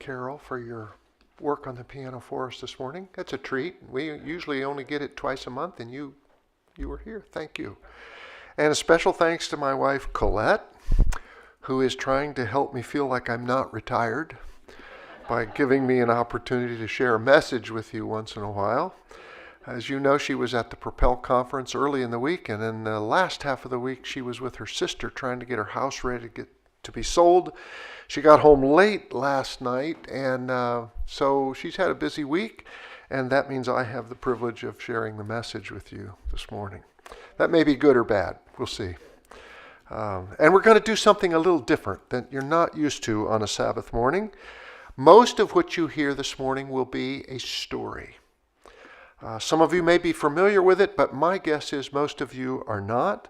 Carol, for your work on the piano for us this morning. That's a treat. We usually only get it twice a month, and you were here. Thank you. And a special thanks to my wife, Colette, who is trying to help me feel like I'm not retired by giving me an opportunity to share a message with you once in a while. As you know, she was at the Propel conference early in the week, and in the last half of the week, she was with her sister trying to get her house ready to be sold. She got home late last night, and so she's had a busy week, and that means I have the privilege of sharing the message with you this morning. That may be good or bad. We'll see. And we're going to do something a little different that you're not used to on a Sabbath morning. Most of what you hear this morning will be a story. Some of you may be familiar with it, but my guess is most of you are not.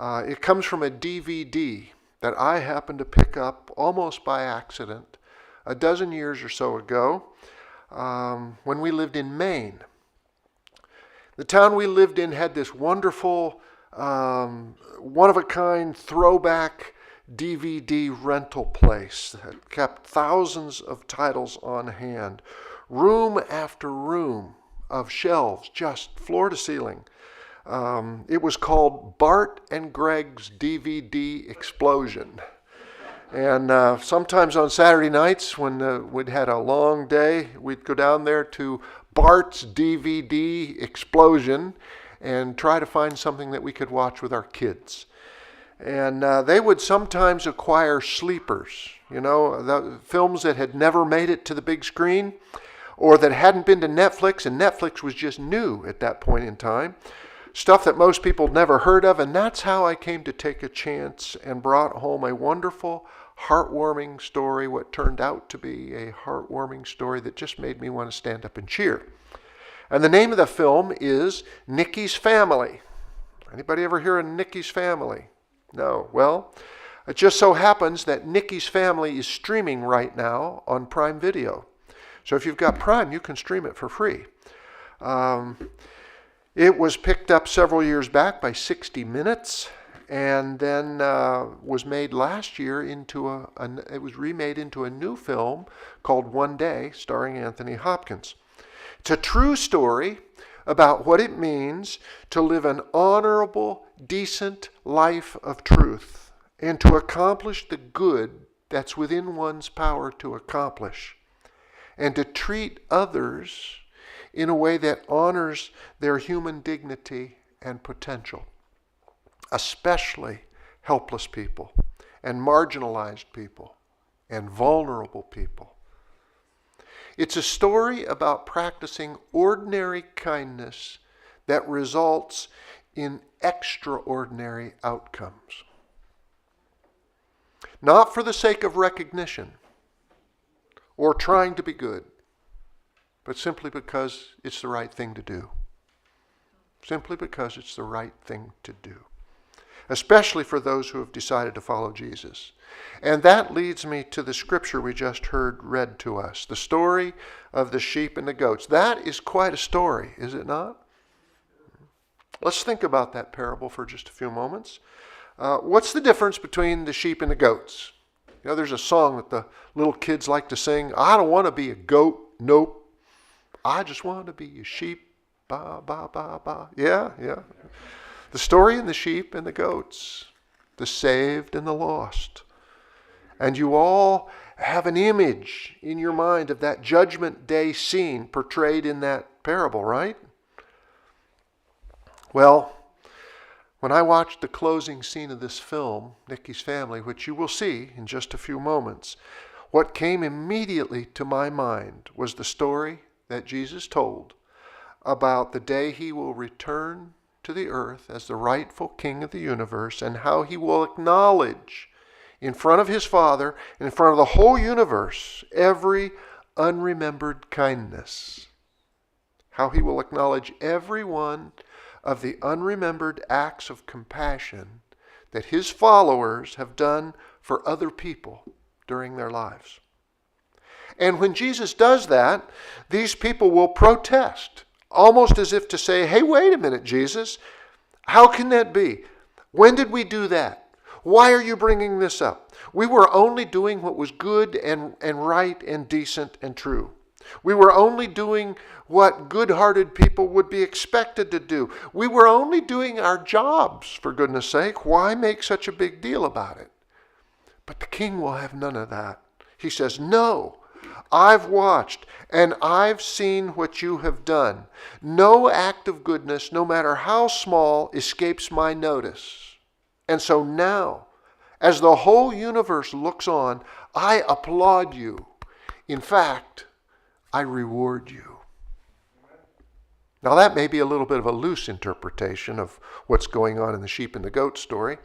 It comes from a DVD that I happened to pick up almost by accident a dozen years or so ago when we lived in Maine. The town we lived in had this wonderful, one-of-a-kind throwback DVD rental place that kept thousands of titles on hand, room after room of shelves, just floor to ceiling. It was called Bart and Greg's DVD Explosion. And sometimes on Saturday nights when we'd had a long day, we'd go down there to Bart's DVD Explosion and try to find something that we could watch with our kids. And they would sometimes acquire sleepers, the films that had never made it to the big screen or that hadn't been to Netflix, and Netflix was just new at that point in time. Stuff that most people never heard of, and that's how I came to take a chance and brought home a wonderful, heartwarming story, what turned out to be a heartwarming story that just made me want to stand up and cheer. And the name of the film is Nicky's Family. Anybody ever hear of Nicky's Family? No. Well, it just so happens that Nicky's Family is streaming right now on Prime Video. So if you've got Prime, you can stream it for free. It was picked up several years back by 60 Minutes, and then was made last year it was remade into a new film called One Day, starring Anthony Hopkins. It's a true story about what it means to live an honorable, decent life of truth and to accomplish the good that's within one's power to accomplish, and to treat others in a way that honors their human dignity and potential, especially helpless people and marginalized people and vulnerable people. It's a story about practicing ordinary kindness that results in extraordinary outcomes. Not for the sake of recognition or trying to be good, but simply because it's the right thing to do. Simply because it's the right thing to do. Especially for those who have decided to follow Jesus. And that leads me to the scripture we just heard read to us. The story of the sheep and the goats. That is quite a story, is it not? Let's think about that parable for just a few moments. What's the difference between the sheep and the goats? There's a song that the little kids like to sing. I don't want to be a goat. Nope. I just want to be a sheep. Ba, ba, ba, ba. Yeah. The story in the sheep and the goats. The saved and the lost. And you all have an image in your mind of that judgment day scene portrayed in that parable, right? Well, when I watched the closing scene of this film, Nicky's Family, which you will see in just a few moments, what came immediately to my mind was the story that Jesus told about the day he will return to the earth as the rightful king of the universe, and how he will acknowledge in front of his Father, in front of the whole universe, every unremembered kindness. How he will acknowledge every one of the unremembered acts of compassion that his followers have done for other people during their lives. And when Jesus does that, these people will protest, almost as if to say, hey, wait a minute, Jesus, how can that be? When did we do that? Why are you bringing this up? We were only doing what was good and right and decent and true. We were only doing what good-hearted people would be expected to do. We were only doing our jobs, for goodness sake. Why make such a big deal about it? But the king will have none of that. He says, no, I've watched and I've seen what you have done. No act of goodness, no matter how small, escapes my notice. And so now, as the whole universe looks on, I applaud you. In fact, I reward you. Now that may be a little bit of a loose interpretation of what's going on in the sheep and the goat story,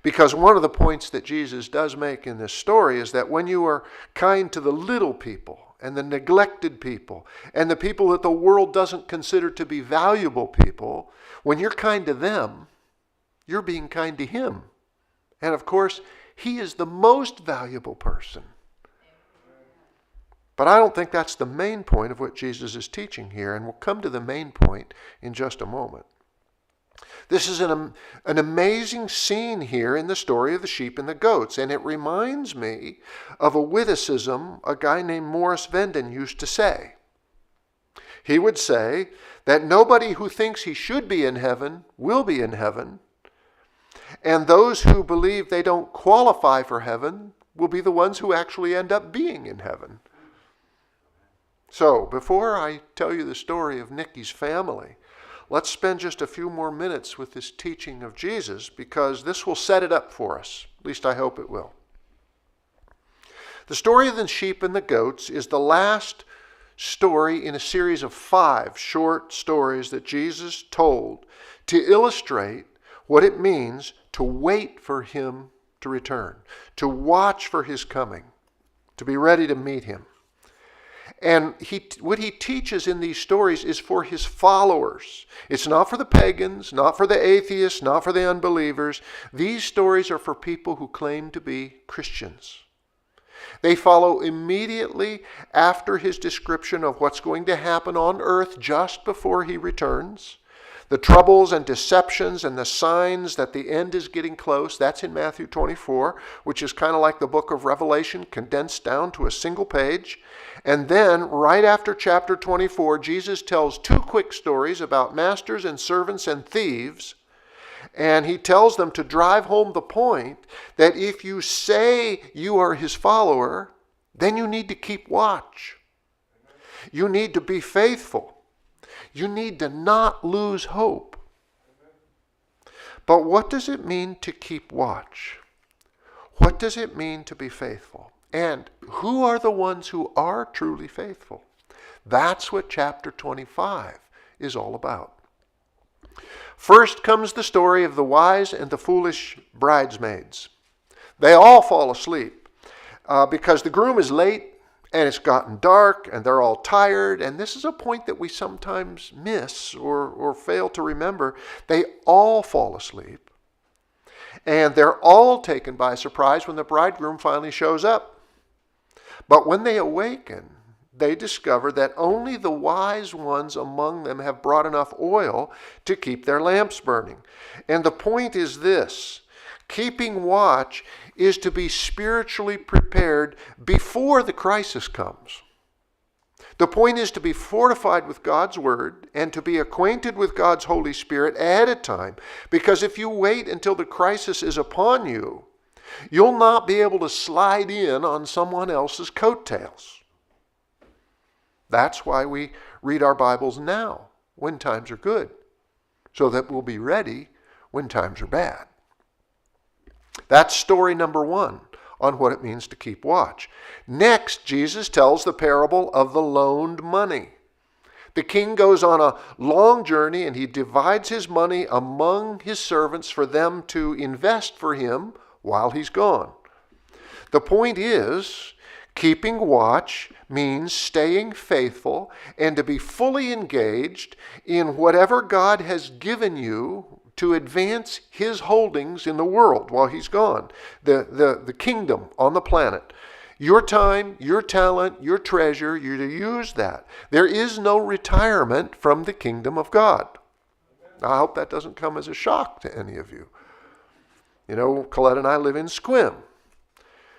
because one of the points that Jesus does make in this story is that when you are kind to the little people and the neglected people and the people that the world doesn't consider to be valuable people, when you're kind to them, you're being kind to him. And of course, he is the most valuable person. But I don't think that's the main point of what Jesus is teaching here, and we'll come to the main point in just a moment. This is an amazing scene here in the story of the sheep and the goats, and it reminds me of a witticism a guy named Morris Venden used to say. He would say that nobody who thinks he should be in heaven will be in heaven, and those who believe they don't qualify for heaven will be the ones who actually end up being in heaven. So, before I tell you the story of Nikki's family, let's spend just a few more minutes with this teaching of Jesus, because this will set it up for us. At least I hope it will. The story of the sheep and the goats is the last story in a series of 5 short stories that Jesus told to illustrate what it means to wait for him to return, to watch for his coming, to be ready to meet him. And what he teaches in these stories is for his followers. It's not for the pagans, not for the atheists, not for the unbelievers. These stories are for people who claim to be Christians. They follow immediately after his description of what's going to happen on earth just before he returns. The troubles and deceptions and the signs that the end is getting close, that's in Matthew 24, which is kind of like the book of Revelation condensed down to a single page. And then, right after chapter 24, Jesus tells 2 quick stories about masters and servants and thieves. And he tells them to drive home the point that if you say you are his follower, then you need to keep watch. You need to be faithful. You need to not lose hope. But what does it mean to keep watch? What does it mean to be faithful? And who are the ones who are truly faithful? That's what chapter 25 is all about. First comes the story of the wise and the foolish bridesmaids. They all fall asleep because the groom is late and it's gotten dark and they're all tired. And this is a point that we sometimes miss or fail to remember. They all fall asleep. And they're all taken by surprise when the bridegroom finally shows up. But when they awaken, they discover that only the wise ones among them have brought enough oil to keep their lamps burning. And the point is this: keeping watch is to be spiritually prepared before the crisis comes. The point is to be fortified with God's Word and to be acquainted with God's Holy Spirit ahead of time. Because if you wait until the crisis is upon you, you'll not be able to slide in on someone else's coattails. That's why we read our Bibles now, when times are good, so that we'll be ready when times are bad. That's story number 1 on what it means to keep watch. Next, Jesus tells the parable of the loaned money. The king goes on a long journey and he divides his money among his servants for them to invest for him while he's gone. The point is, keeping watch means staying faithful and to be fully engaged in whatever God has given you to advance his holdings in the world while he's gone. The kingdom on the planet. Your time, your talent, your treasure, you're to use that. There is no retirement from the kingdom of God. I hope that doesn't come as a shock to any of you. Colette and I live in Squim.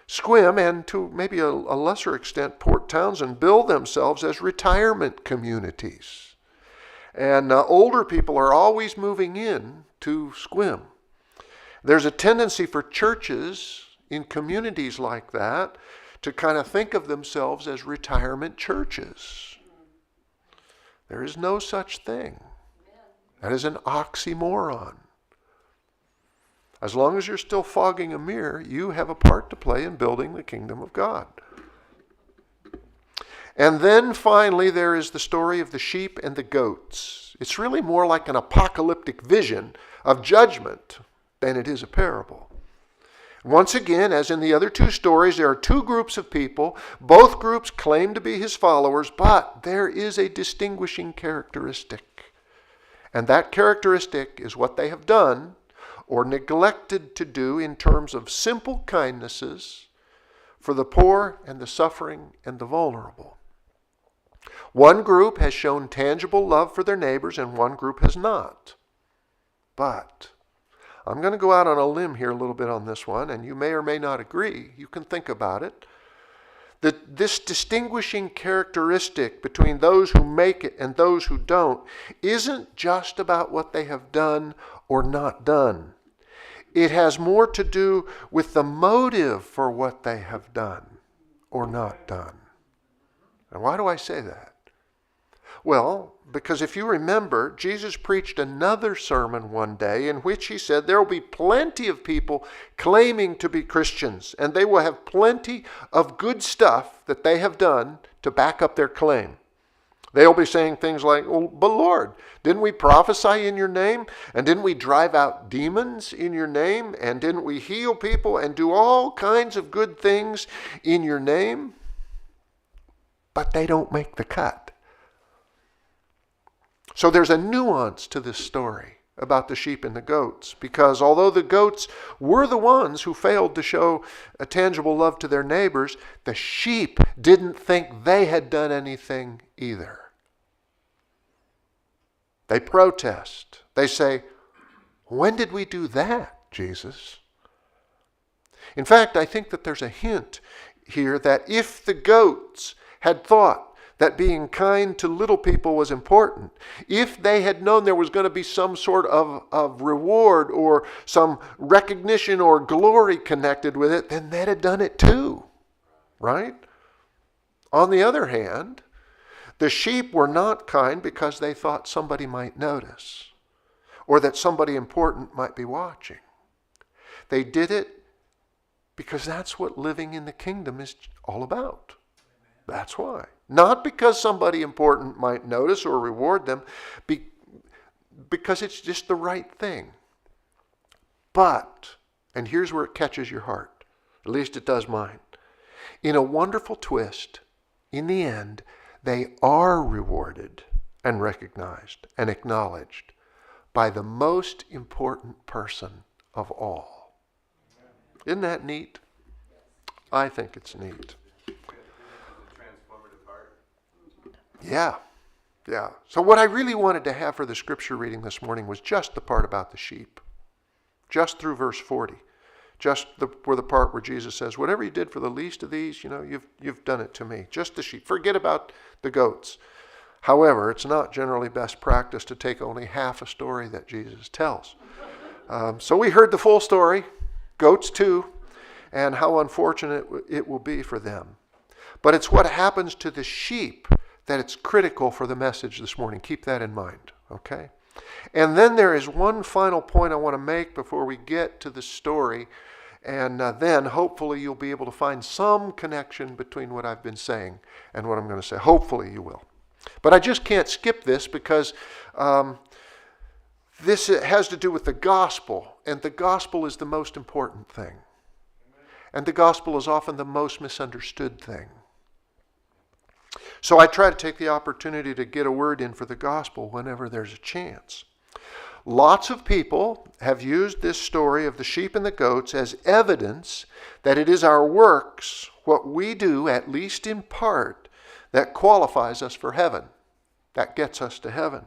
Squim, and to maybe a lesser extent, Port Townsend, build themselves as retirement communities. And older people are always moving in to Squim. There's a tendency for churches in communities like that to kind of think of themselves as retirement churches. There is no such thing. That is an oxymoron. As long as you're still fogging a mirror, you have a part to play in building the kingdom of God. And then finally, there is the story of the sheep and the goats. It's really more like an apocalyptic vision of judgment than it is a parable. Once again, as in the other two stories, there are two groups of people. Both groups claim to be his followers, but there is a distinguishing characteristic. And that characteristic is what they have done or neglected to do in terms of simple kindnesses for the poor and the suffering and the vulnerable. One group has shown tangible love for their neighbors and one group has not. But I'm going to go out on a limb here a little bit on this one, and you may or may not agree. You can think about it. This distinguishing characteristic between those who make it and those who don't isn't just about what they have done or not done. It has more to do with the motive for what they have done or not done. And why do I say that? Well, because if you remember, Jesus preached another sermon one day in which he said there will be plenty of people claiming to be Christians, and they will have plenty of good stuff that they have done to back up their claim. They'll be saying things like, "Well, but Lord, didn't we prophesy in your name? And didn't we drive out demons in your name? And didn't we heal people and do all kinds of good things in your name?" But they don't make the cut. So there's a nuance to this story about the sheep and the goats, because although the goats were the ones who failed to show a tangible love to their neighbors, the sheep didn't think they had done anything either. They protest. They say, "When did we do that, Jesus?" In fact, I think that there's a hint here that if the goats had thought that being kind to little people was important, if they had known there was going to be some sort of reward or some recognition or glory connected with it, then they'd have done it too, right? On the other hand, the sheep were not kind because they thought somebody might notice or that somebody important might be watching. They did it because that's what living in the kingdom is all about. That's why. Not because somebody important might notice or reward them, because it's just the right thing. But, and here's where it catches your heart, at least it does mine. In a wonderful twist, in the end, they are rewarded and recognized and acknowledged by the most important person of all. Isn't that neat? I think it's neat. Yeah. So what I really wanted to have for the scripture reading this morning was just the part about the sheep. Just through verse 40. Just for the part where Jesus says, "Whatever you did for the least of these, you've done it to me." Just the sheep. Forget about the goats. However, it's not generally best practice to take only half a story that Jesus tells. So we heard the full story, goats too, and how unfortunate it will be for them. But it's what happens to the sheep that it's critical for the message this morning. Keep that in mind, okay? And then there is one final point I want to make before we get to the story, and then hopefully you'll be able to find some connection between what I've been saying and what I'm going to say. Hopefully you will. But I just can't skip this because this has to do with the gospel, and the gospel is the most important thing. And the gospel is often the most misunderstood thing. So I try to take the opportunity to get a word in for the gospel whenever there's a chance. Lots of people have used this story of the sheep and the goats as evidence that it is our works, what we do, at least in part, that qualifies us for heaven, that gets us to heaven.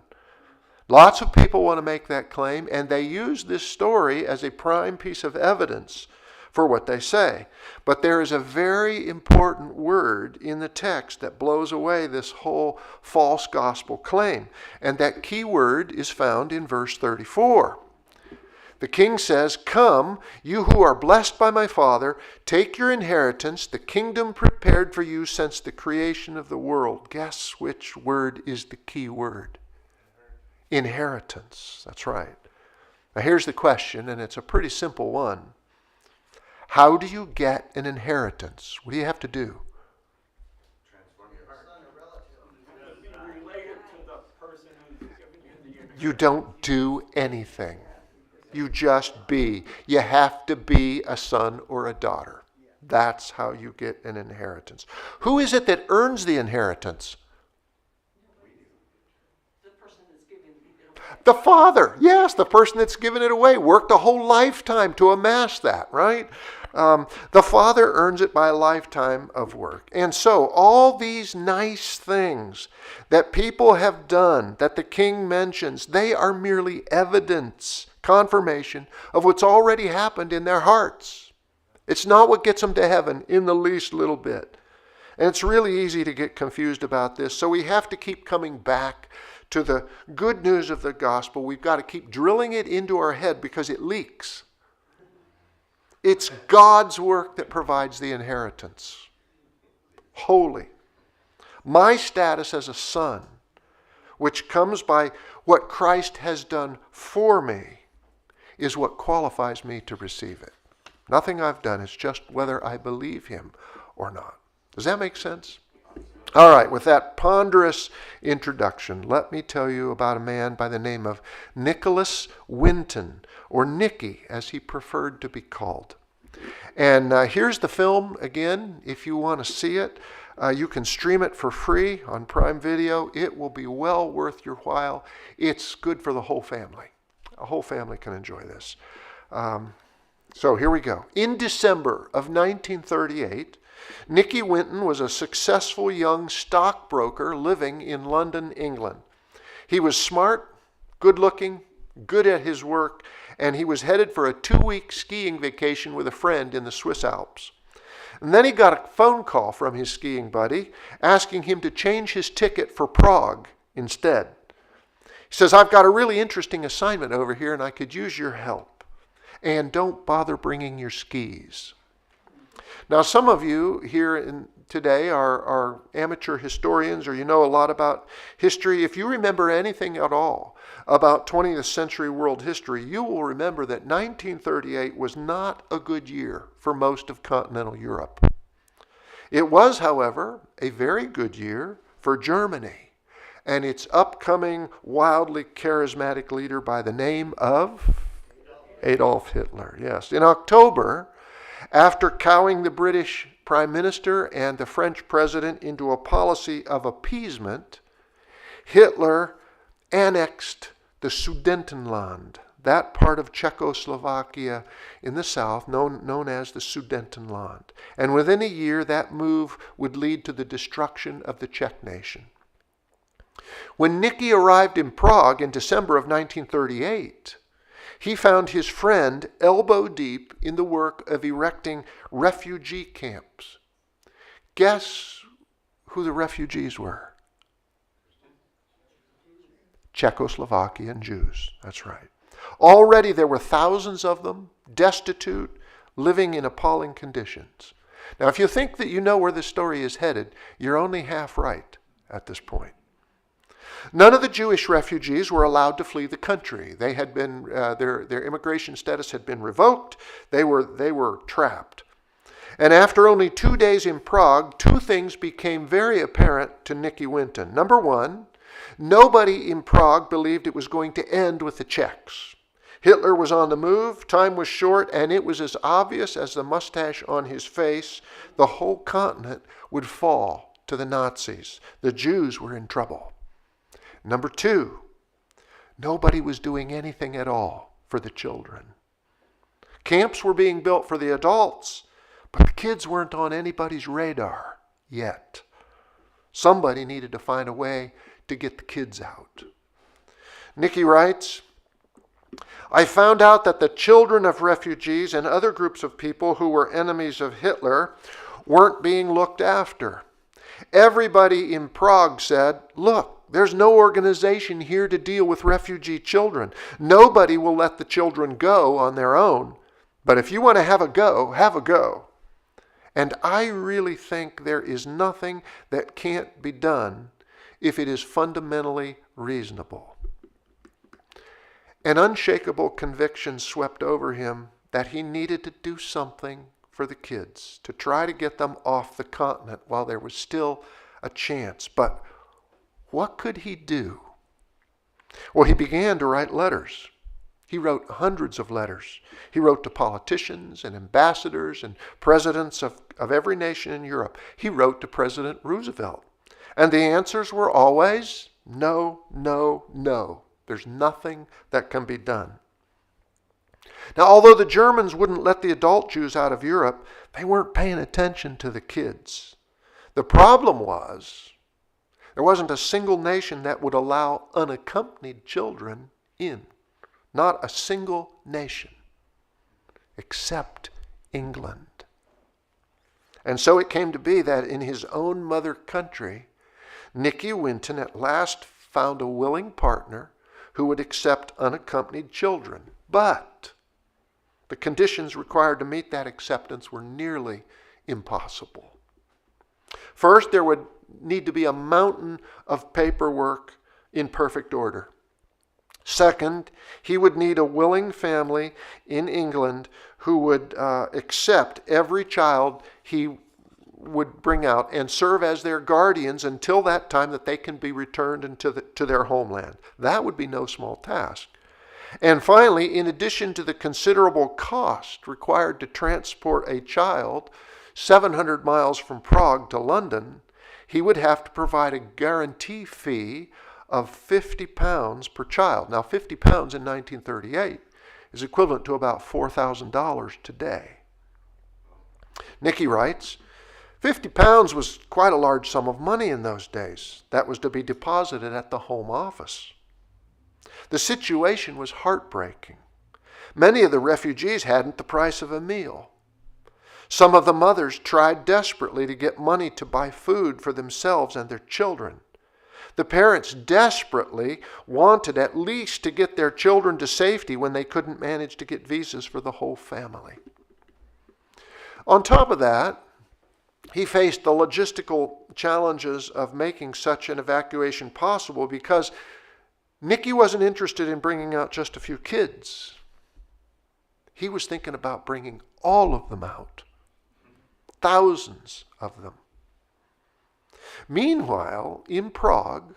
Lots of people want to make that claim, and they use this story as a prime piece of evidence for what they say. But there is a very important word in the text that blows away this whole false gospel claim. And that key word is found in verse 34. The king says, "Come, you who are blessed by my Father, take your inheritance, the kingdom prepared for you since the creation of the world." Guess which word is the key word? Inheritance. That's right. Now here's the question, and it's a pretty simple one. How do you get an inheritance? What do you have to do? You don't do anything. You just be. You have to be a son or a daughter. That's how you get an inheritance. Who is it that earns the inheritance? The father. Yes, the person that's given it away worked a whole lifetime to amass that, right? The father earns it by a lifetime of work. And so all these nice things that people have done, that the king mentions, they are merely evidence, confirmation of what's already happened in their hearts. It's not what gets them to heaven in the least little bit. And it's really easy to get confused about this. So we have to keep coming back to the good news of the gospel. We've got to keep drilling it into our head because it leaks. It's God's work that provides the inheritance. Holy. My status as a son, which comes by what Christ has done for me, is what qualifies me to receive it. Nothing I've done. It's just whether I believe him or not. Does that make sense? All right, with that ponderous introduction, let me tell you about a man by the name of Nicholas Winton, or Nicky, as he preferred to be called. And here's the film again. If you want to see it, you can stream it for free on Prime Video. It will be well worth your while. It's good for the whole family. A whole family can enjoy this. So here we go. In December of 1938, Nicky Winton was a successful young stockbroker living in London, England. He was smart, good-looking, good at his work, and he was headed for a 2-week skiing vacation with a friend in the Swiss Alps. And then he got a phone call from his skiing buddy asking him to change his ticket for Prague instead. He says, "I've got a really interesting assignment over here and I could use your help. And don't bother bringing your skis." Now, some of you here today are amateur historians, or you know a lot about history. If you remember anything at all about 20th century world history, you will remember that 1938 was not a good year for most of continental Europe. It was, however, a very good year for Germany and its upcoming wildly charismatic leader by the name of Adolf Hitler. Yes, in October, after cowing the British Prime Minister and the French President into a policy of appeasement, Hitler annexed the Sudetenland, that part of Czechoslovakia in the south known as the Sudetenland. And within a year, that move would lead to the destruction of the Czech nation. When Nicky arrived in Prague in December of 1938, he found his friend elbow deep in the work of erecting refugee camps. Guess who the refugees were? Czechoslovakian Jews. That's right. Already there were thousands of them, destitute, living in appalling conditions. Now, if you think that you know where this story is headed, you're only half right at this point. None of the Jewish refugees were allowed to flee the country. They had been their immigration status had been revoked. They were trapped. And after only 2 days in Prague, 2 things became very apparent to Nicky Winton. Number one, nobody in Prague believed it was going to end with the Czechs. Hitler was on the move, time was short, and it was as obvious as the mustache on his face. The whole continent would fall to the Nazis. The Jews were in trouble. Number 2, nobody was doing anything at all for the children. Camps were being built for the adults, but the kids weren't on anybody's radar yet. Somebody needed to find a way to get the kids out. Nicky writes, I found out that the children of refugees and other groups of people who were enemies of Hitler weren't being looked after. Everybody in Prague said, look, there's no organization here to deal with refugee children. Nobody will let the children go on their own. But if you want to have a go, have a go. And I really think there is nothing that can't be done if it is fundamentally reasonable. An unshakable conviction swept over him that he needed to do something for the kids, to try to get them off the continent while there was still a chance. But what could he do? Well, he began to write letters. He wrote hundreds of letters. He wrote to politicians and ambassadors and presidents of every nation in Europe. He wrote to President Roosevelt. And the answers were always no, no, no. There's nothing that can be done. Now, although the Germans wouldn't let the adult Jews out of Europe, they weren't paying attention to the kids. The problem was there wasn't a single nation that would allow unaccompanied children in. Not a single nation, except England. And so it came to be that in his own mother country, Nicky Winton at last found a willing partner who would accept unaccompanied children. But the conditions required to meet that acceptance were nearly impossible. First, there would need to be a mountain of paperwork in perfect order. Second, he would need a willing family in England who would accept every child he would bring out and serve as their guardians until that time that they can be returned to their homeland. That would be no small task. And finally, in addition to the considerable cost required to transport a child 700 miles from Prague to London, he would have to provide a guarantee fee of £50 per child. Now, £50 in 1938 is equivalent to about $4,000 today. Nicky writes, £50 was quite a large sum of money in those days. That was to be deposited at the Home Office. The situation was heartbreaking. Many of the refugees hadn't the price of a meal. Some of the mothers tried desperately to get money to buy food for themselves and their children. The parents desperately wanted at least to get their children to safety when they couldn't manage to get visas for the whole family. On top of that, he faced the logistical challenges of making such an evacuation possible because Nicky wasn't interested in bringing out just a few kids. He was thinking about bringing all of them out, thousands of them. Meanwhile, in Prague,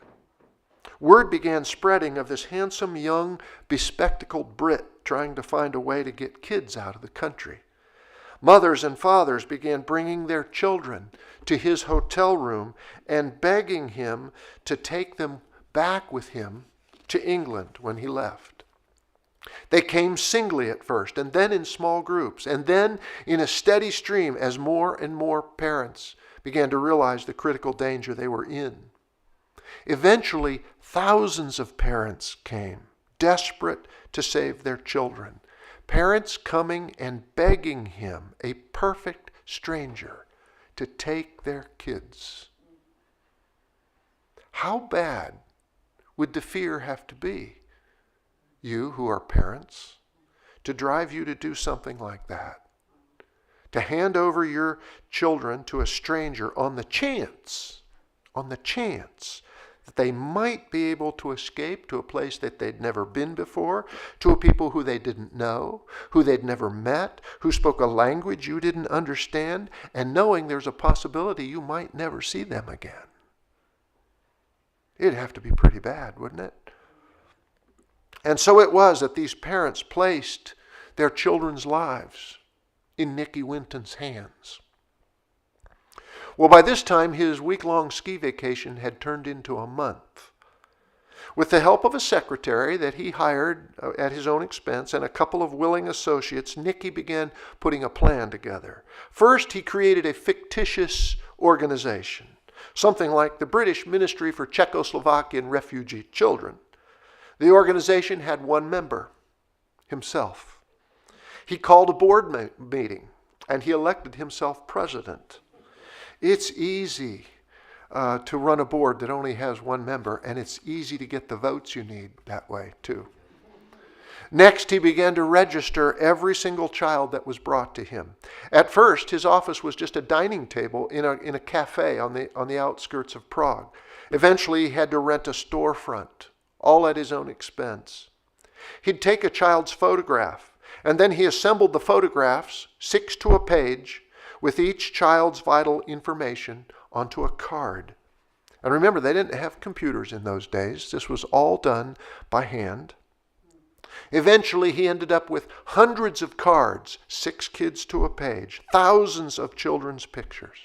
word began spreading of this handsome, young, bespectacled Brit trying to find a way to get kids out of the country. Mothers and fathers began bringing their children to his hotel room and begging him to take them back with him to England when he left. They came singly at first, and then in small groups, and then in a steady stream as more and more parents began to realize the critical danger they were in. Eventually, thousands of parents came, desperate to save their children. Parents coming and begging him, a perfect stranger, to take their kids. How bad would the fear have to be, you who are parents, to drive you to do something like that? To hand over your children to a stranger on the chance that they might be able to escape to a place that they'd never been before, to a people who they didn't know, who they'd never met, who spoke a language you didn't understand, and knowing there's a possibility you might never see them again. It'd have to be pretty bad, wouldn't it? And so it was that these parents placed their children's lives in Nicky Winton's hands. Well, by this time, his week-long ski vacation had turned into a month. With the help of a secretary that he hired at his own expense and a couple of willing associates, Nicky began putting a plan together. First, he created a fictitious organization, something like the British Ministry for Czechoslovakian Refugee Children. The organization had one member, himself. He called a board meeting, and he elected himself president. It's easy to run a board that only has one member, and it's easy to get the votes you need that way, too. Next, he began to register every single child that was brought to him. At first, his office was just a dining table in a cafe on the outskirts of Prague. Eventually, he had to rent a storefront, all at his own expense. He'd take a child's photograph, and then he assembled the photographs, 6 to a page, with each child's vital information onto a card. And remember, they didn't have computers in those days. This was all done by hand. Eventually, he ended up with hundreds of cards, 6 kids to a page, thousands of children's pictures.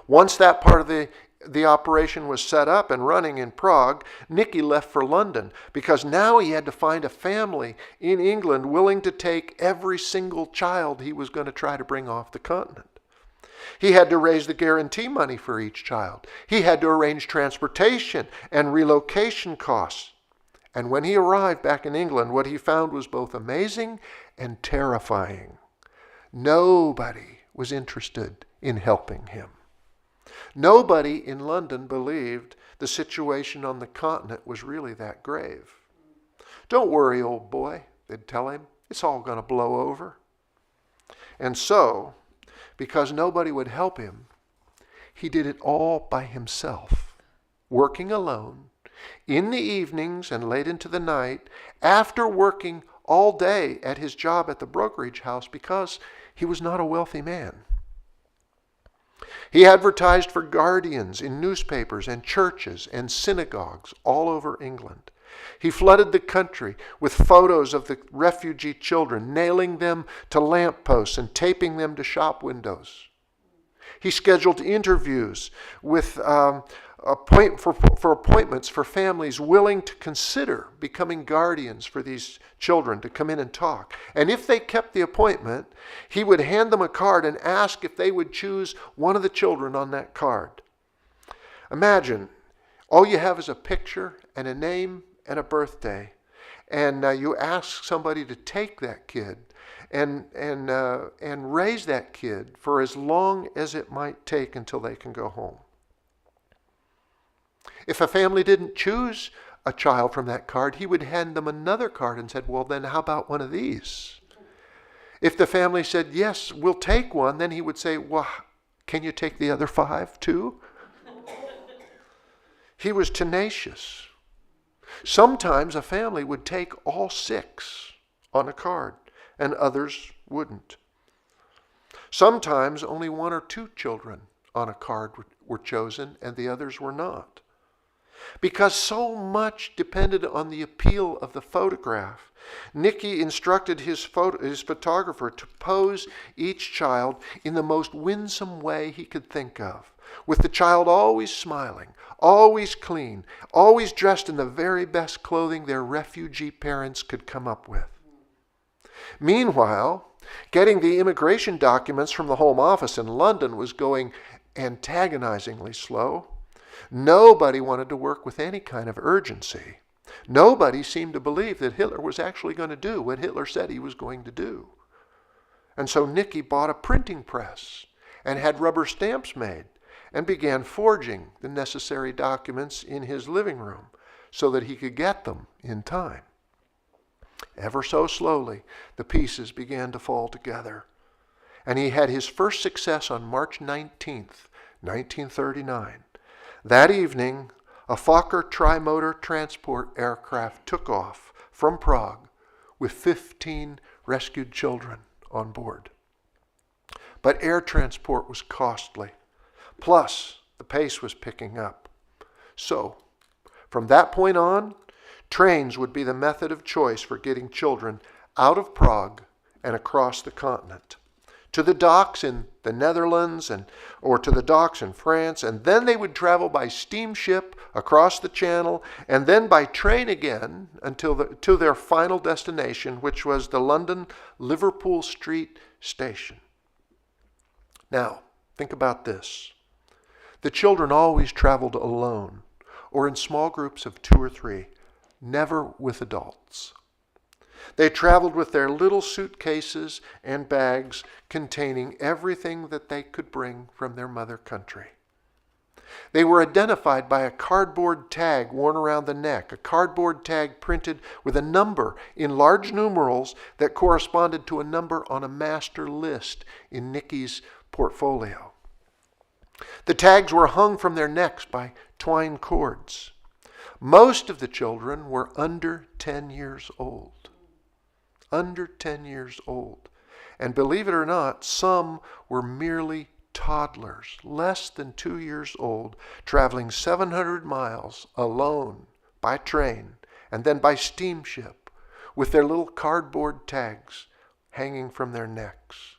Once that part of the operation was set up and running in Prague, Nicky left for London because now he had to find a family in England willing to take every single child he was going to try to bring off the continent. He had to raise the guarantee money for each child. He had to arrange transportation and relocation costs. And when he arrived back in England, what he found was both amazing and terrifying. Nobody was interested in helping him. Nobody in London believed the situation on the continent was really that grave. "Don't worry, old boy," they'd tell him. "It's all going to blow over." And so, because nobody would help him, he did it all by himself, working alone, in the evenings and late into the night, after working all day at his job at the brokerage house because he was not a wealthy man. He advertised for guardians in newspapers and churches and synagogues all over England. He flooded the country with photos of the refugee children, nailing them to lampposts and taping them to shop windows. He scheduled interviews with for appointments for families willing to consider becoming guardians for these children to come in and talk. And if they kept the appointment, he would hand them a card and ask if they would choose one of the children on that card. Imagine, all you have is a picture and a name and a birthday, and you ask somebody to take that kid and raise that kid for as long as it might take until they can go home. If a family didn't choose a child from that card, he would hand them another card and said, "Well, then how about one of these?" If the family said, "Yes, we'll take one," then he would say, "Well, can you take the other 5 too?" He was tenacious. Sometimes a family would take all 6 on a card, and others wouldn't. Sometimes only 1 or 2 children on a card were chosen, and the others were not. Because so much depended on the appeal of the photograph, Nicky instructed his photographer to pose each child in the most winsome way he could think of, with the child always smiling, always clean, always dressed in the very best clothing their refugee parents could come up with. Meanwhile, getting the immigration documents from the Home Office in London was going antagonizingly slow. Nobody wanted to work with any kind of urgency. Nobody seemed to believe that Hitler was actually going to do what Hitler said he was going to do. And so Nicky bought a printing press and had rubber stamps made and began forging the necessary documents in his living room so that he could get them in time. Ever so slowly, the pieces began to fall together. And he had his first success on March 19th, 1939. That evening, a Fokker tri-motor transport aircraft took off from Prague with 15 rescued children on board. But air transport was costly. Plus, the pace was picking up. So, from that point on, trains would be the method of choice for getting children out of Prague and across the continent, to the docks in the Netherlands or to the docks in France, and then they would travel by steamship across the Channel, and then by train again to their final destination, which was the London Liverpool Street station. Now, think about this. The children always traveled alone, or in small groups of 2 or 3, never with adults. They traveled with their little suitcases and bags containing everything that they could bring from their mother country. They were identified by a cardboard tag worn around the neck, a cardboard tag printed with a number in large numerals that corresponded to a number on a master list in Nikki's portfolio. The tags were hung from their necks by twine cords. Most of the children were under 10 years old. Under 10 years old. And believe it or not, some were merely toddlers, less than 2 years old, traveling 700 miles alone by train and then by steamship with their little cardboard tags hanging from their necks.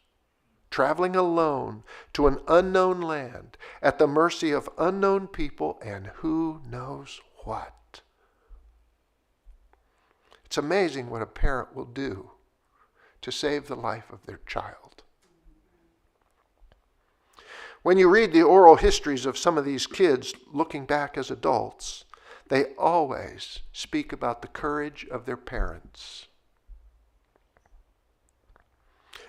Traveling alone to an unknown land at the mercy of unknown people and who knows what. It's amazing what a parent will do to save the life of their child. When you read the oral histories of some of these kids looking back as adults, they always speak about the courage of their parents.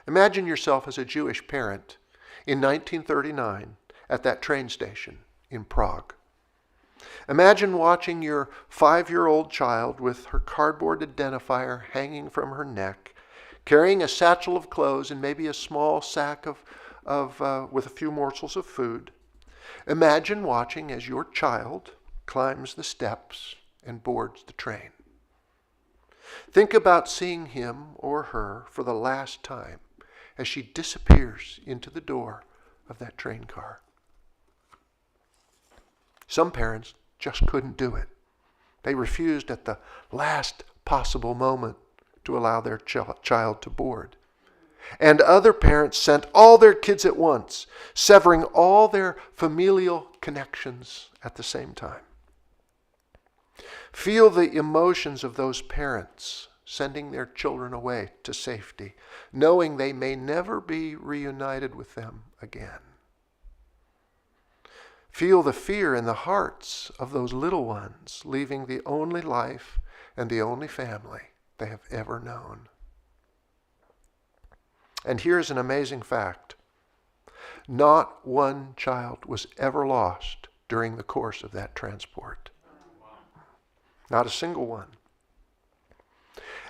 Imagine yourself as a Jewish parent in 1939 at that train station in Prague. Imagine watching your 5-year-old child with her cardboard identifier hanging from her neck, carrying a satchel of clothes and maybe a small sack with a few morsels of food. Imagine watching as your child climbs the steps and boards the train. Think about seeing him or her for the last time as she disappears into the door of that train car. Some parents just couldn't do it. They refused at the last possible moment to allow their child to board. And other parents sent all their kids at once, severing all their familial connections at the same time. Feel the emotions of those parents sending their children away to safety, knowing they may never be reunited with them again. Feel the fear in the hearts of those little ones leaving the only life and the only family they have ever known. And here's an amazing fact. Not one child was ever lost during the course of that transport. Not a single one.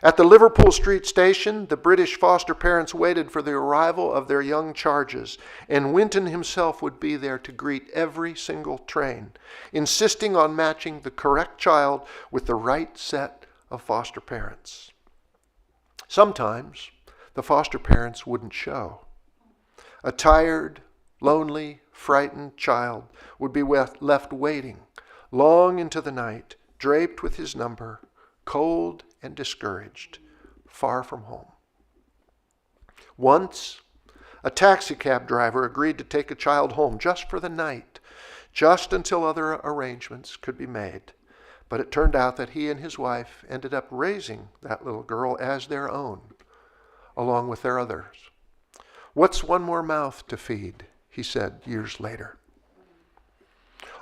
At the Liverpool Street station, the British foster parents waited for the arrival of their young charges, and Winton himself would be there to greet every single train, insisting on matching the correct child with the right set of foster parents. Sometimes the foster parents wouldn't show. A tired, lonely, frightened child would be left waiting long into the night, draped with his number, cold and discouraged, far from home. Once, a taxicab driver agreed to take a child home just for the night, just until other arrangements could be made. But it turned out that he and his wife ended up raising that little girl as their own, along with their others. What's one more mouth to feed, he said years later.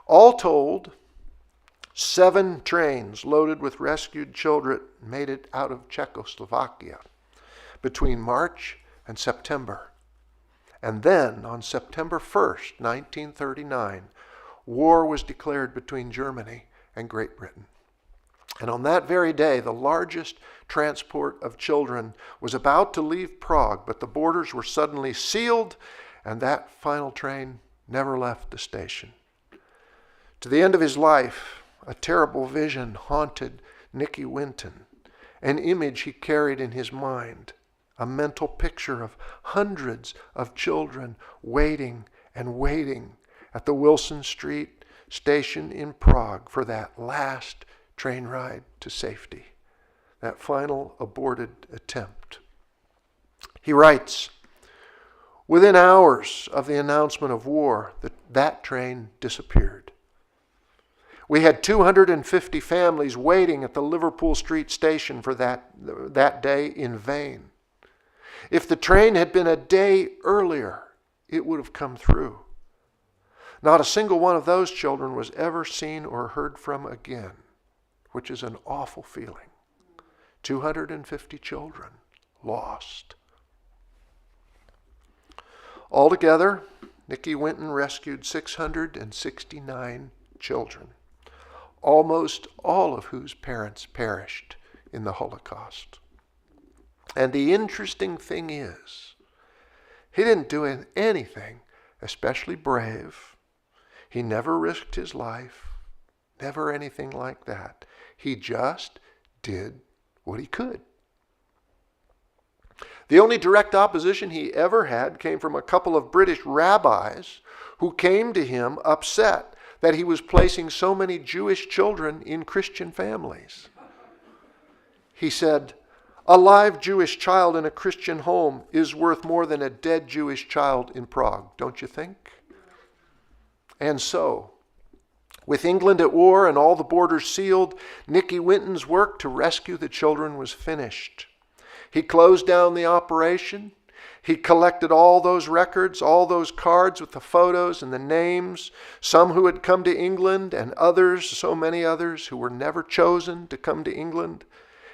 All told, 7 trains loaded with rescued children made it out of Czechoslovakia between March and September. And then, on September 1st, 1939, war was declared between Germany and Great Britain. And on that very day, the largest transport of children was about to leave Prague, but the borders were suddenly sealed, and that final train never left the station. To the end of his life, a terrible vision haunted Nicky Winton, an image he carried in his mind, a mental picture of hundreds of children waiting and waiting at the Wilson Street station in Prague for that last train ride to safety, that final aborted attempt. He writes, within hours of the announcement of war, that train disappeared. We had 250 families waiting at the Liverpool Street station for that day in vain. If the train had been a day earlier, it would have come through. Not a single one of those children was ever seen or heard from again. which is an awful feeling. 250 children lost. Altogether, Nicky Winton rescued 669 children, almost all of whose parents perished in the Holocaust. And the interesting thing is, he didn't do anything especially brave. He never risked his life, never anything like that. He just did what he could. The only direct opposition he ever had came from a couple of British rabbis who came to him upset that he was placing so many Jewish children in Christian families. He said, "A live Jewish child in a Christian home is worth more than a dead Jewish child in Prague, don't you think?" And so, with England at war and all the borders sealed, Nicky Winton's work to rescue the children was finished. He closed down the operation. He collected all those records, all those cards with the photos and the names, some who had come to England and others, so many others who were never chosen to come to England.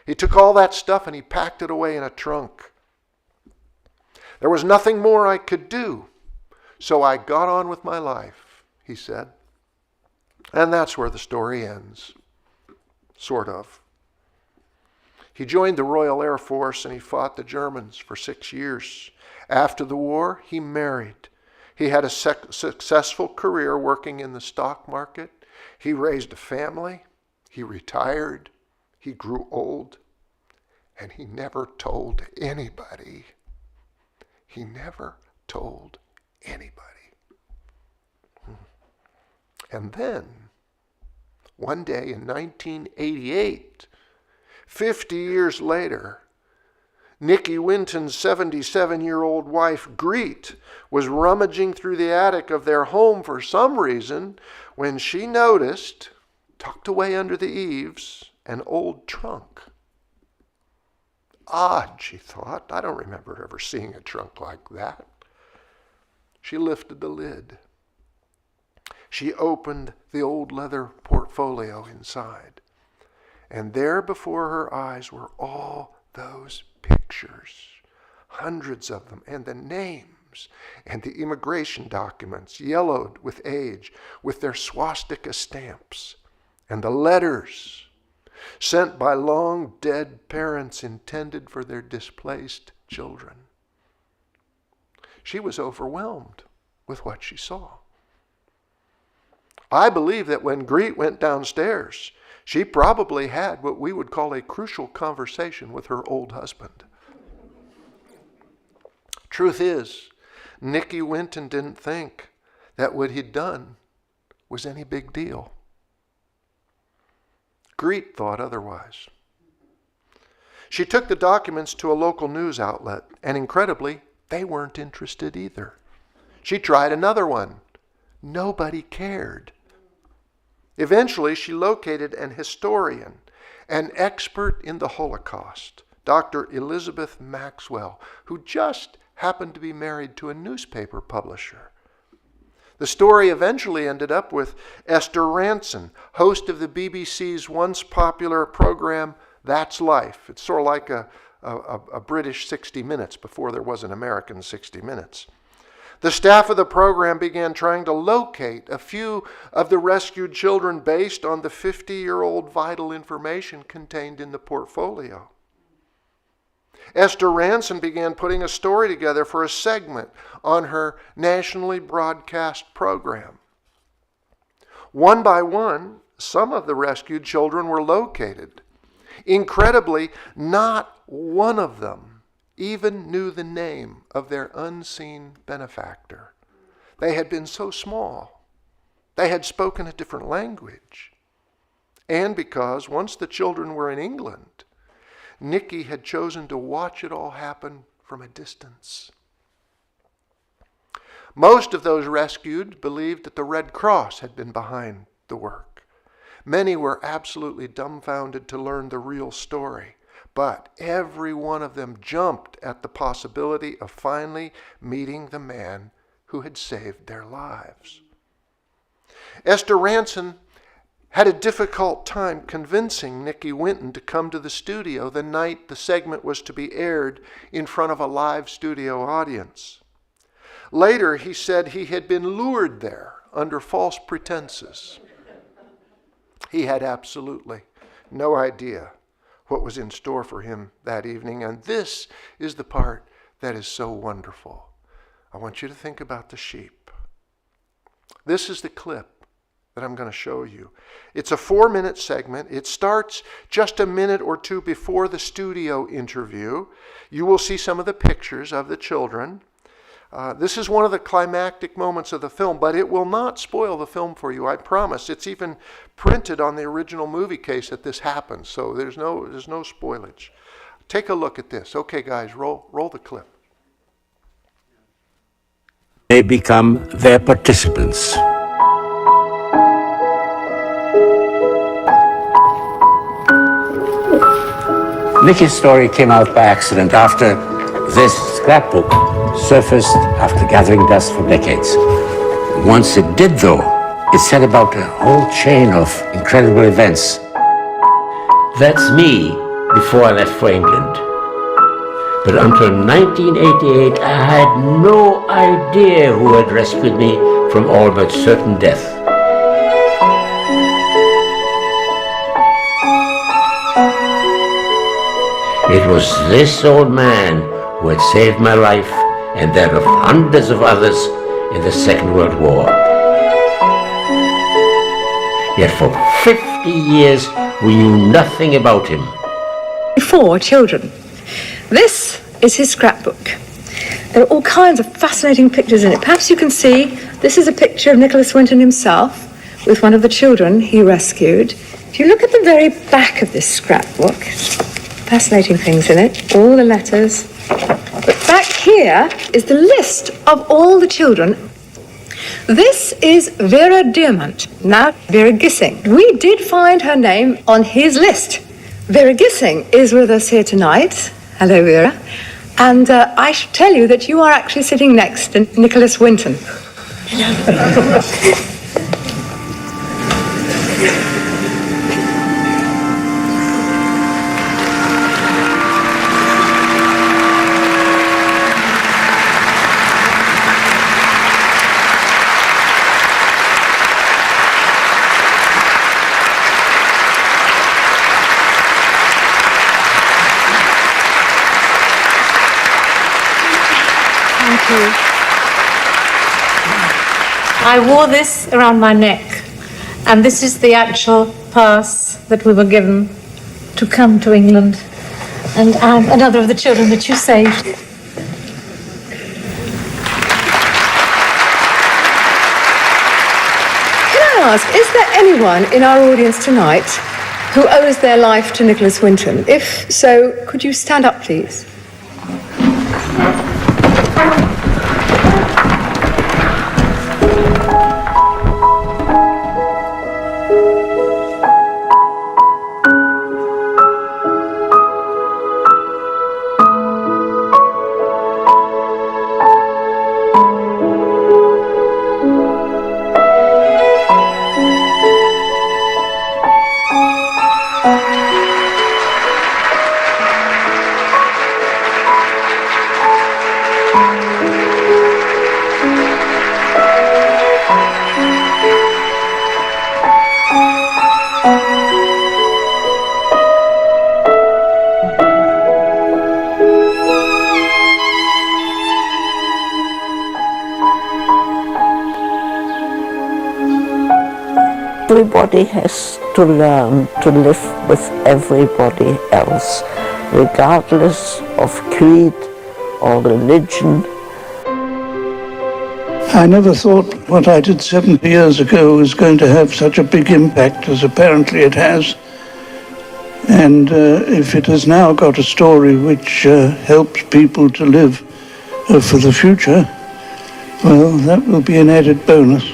He took all that stuff and he packed it away in a trunk. "There was nothing more I could do, so I got on with my life," he said. And that's where the story ends, sort of. He joined the Royal Air Force and he fought the Germans for 6 years. After the war, he married. He had a successful career working in the stock market. He raised a family. He retired. He grew old. And he never told anybody. He never told anybody. And then, one day in 1988, 50 years later, Nicky Winton's 77-year-old wife, Greet, was rummaging through the attic of their home for some reason when she noticed, tucked away under the eaves, an old trunk. Odd, she thought. I don't remember ever seeing a trunk like that. She lifted the lid. She opened the old leather portfolio inside. And there before her eyes were all those pictures, hundreds of them, and the names, and the immigration documents, yellowed with age, with their swastika stamps, and the letters sent by long dead parents intended for their displaced children. She was overwhelmed with what she saw. I believe that when Greet went downstairs, she probably had what we would call a crucial conversation with her old husband. Truth is, Nicky Winton didn't think that what he'd done was any big deal. Greet thought otherwise. She took the documents to a local news outlet, and incredibly, they weren't interested either. She tried another one. Nobody cared. Eventually, she located an historian, an expert in the Holocaust, Dr. Elizabeth Maxwell, who just happened to be married to a newspaper publisher. The story eventually ended up with Esther Ranson, host of the BBC's once popular program, That's Life. It's sort of like a British 60 Minutes before there was an American 60 Minutes. The staff of the program began trying to locate a few of the rescued children based on the 50-year-old vital information contained in the portfolio. Esther Ranson began putting a story together for a segment on her nationally broadcast program. One by one, some of the rescued children were located. Incredibly, not one of them even knew the name of their unseen benefactor. They had been so small. They had spoken a different language. And because once the children were in England, Nicky had chosen to watch it all happen from a distance. Most of those rescued believed that the Red Cross had been behind the work. Many were absolutely dumbfounded to learn the real story. But every one of them jumped at the possibility of finally meeting the man who had saved their lives. Esther Ranson had a difficult time convincing Nicky Winton to come to the studio the night the segment was to be aired in front of a live studio audience. Later, he said he had been lured there under false pretenses. He had absolutely no idea what was in store for him that evening, and this is the part that is so wonderful. I want you to think about the sheep. This is the clip that I'm going to show you. It's a 4-minute segment. It starts just a minute or two before the studio interview. You will see some of the pictures of the children. This is one of the climactic moments of the film, but it will not spoil the film for you, I promise. It's even printed on the original movie case that this happens, so there's no spoilage. Take a look at this. Okay, guys, roll the clip. They become their participants. Nicky's story came out by accident after this scrapbook surfaced after gathering dust for decades. Once it did, though, it set about a whole chain of incredible events. That's me before I left for England. But until 1988, I had no idea who had rescued me from all but certain death. It was this old man who had saved my life and that of hundreds of others in the Second World War. Yet for 50 years, we knew nothing about him. 4 children. This is his scrapbook. There are all kinds of fascinating pictures in it. Perhaps you can see, this is a picture of Nicholas Winton himself with one of the children he rescued. If you look at the very back of this scrapbook, fascinating things in it, all the letters. But back here is the list of all the children. This is Vera Diamant, now Vera Gissing. We did find her name on his list. Vera Gissing is with us here tonight. Hello, Vera. And I should tell you that you are actually sitting next to Nicholas Winton. I wore this around my neck, and this is the actual pass that we were given to come to England, and I'm another of the children that you saved. Can I ask, is there anyone in our audience tonight who owes their life to Nicholas Winton? If so, could you stand up, please? Everybody has to learn to live with everybody else, regardless of creed or religion. I never thought what I did 70 years ago was going to have such a big impact as apparently it has. And if it has now got a story which helps people to live for the future, well, that will be an added bonus.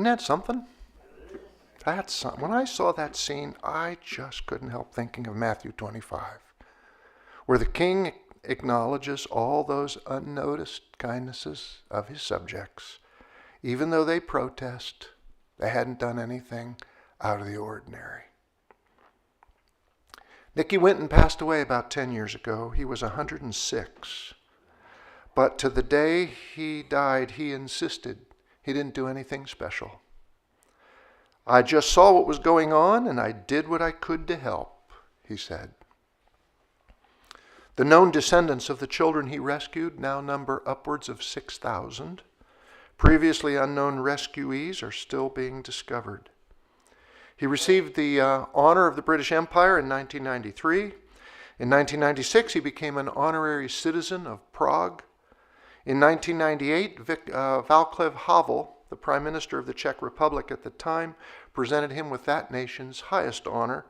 that something? That's something. When I saw that scene, I just couldn't help thinking of Matthew 25, where the king acknowledges all those unnoticed kindnesses of his subjects. Even though they protest, they hadn't done anything out of the ordinary. Nicky Winton passed away about 10 years ago. He was 106. But to the day he died, he insisted he didn't do anything special. I just saw what was going on and I did what I could to help, he said. The known descendants of the children he rescued now number upwards of 6,000. Previously unknown rescuees are still being discovered. He received the honor of the British Empire in 1993. In 1996, he became an honorary citizen of Prague. In 1998, Václav Havel, the Prime Minister of the Czech Republic at the time, presented him with that nation's highest honor.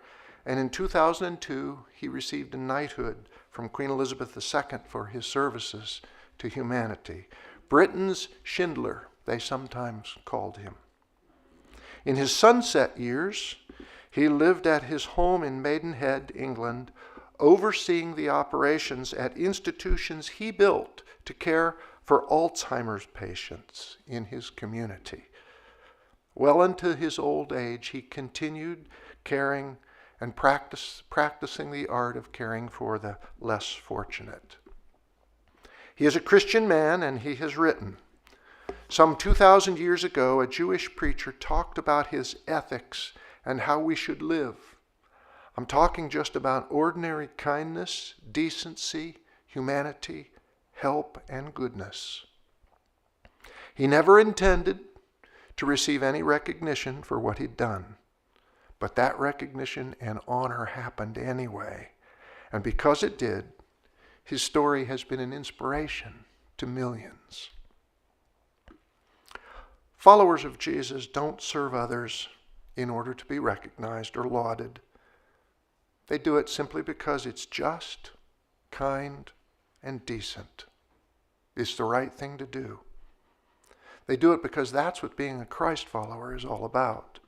And in 2002, he received a knighthood from Queen Elizabeth II for his services to humanity. Britain's Schindler, they sometimes called him. In his sunset years, he lived at his home in Maidenhead, England, overseeing the operations at institutions he built to care for Alzheimer's patients in his community. Well into his old age, he continued caring and practicing the art of caring for the less fortunate. He is a Christian man, and he has written, some 2,000 years ago, a Jewish preacher talked about his ethics and how we should live. I'm talking just about ordinary kindness, decency, humanity, help, and goodness. He never intended to receive any recognition for what he'd done, but that recognition and honor happened anyway. And because it did, his story has been an inspiration to millions. Followers of Jesus don't serve others in order to be recognized or lauded. They do it simply because it's just, kind, and decent. It's the right thing to do. They do it because that's what being a Christ follower is all about.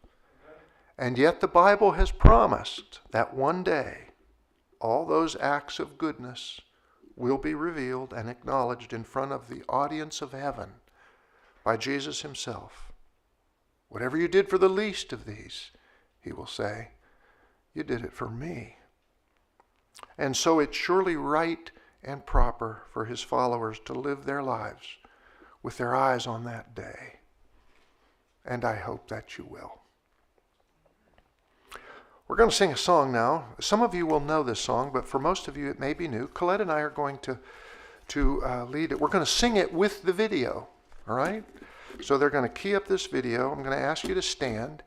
And yet the Bible has promised that one day all those acts of goodness will be revealed and acknowledged in front of the audience of heaven by Jesus himself. Whatever you did for the least of these, he will say, you did it for me. And so it's surely right and proper for his followers to live their lives with their eyes on that day. And I hope that you will. We're going to sing a song now. Some of you will know this song, but for most of you it may be new. Colette and I are going to lead it. We're going to sing it with the video, all right? So they're going to key up this video. I'm going to ask you to stand.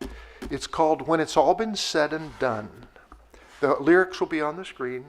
It's called When It's All Been Said and Done. The lyrics will be on the screen.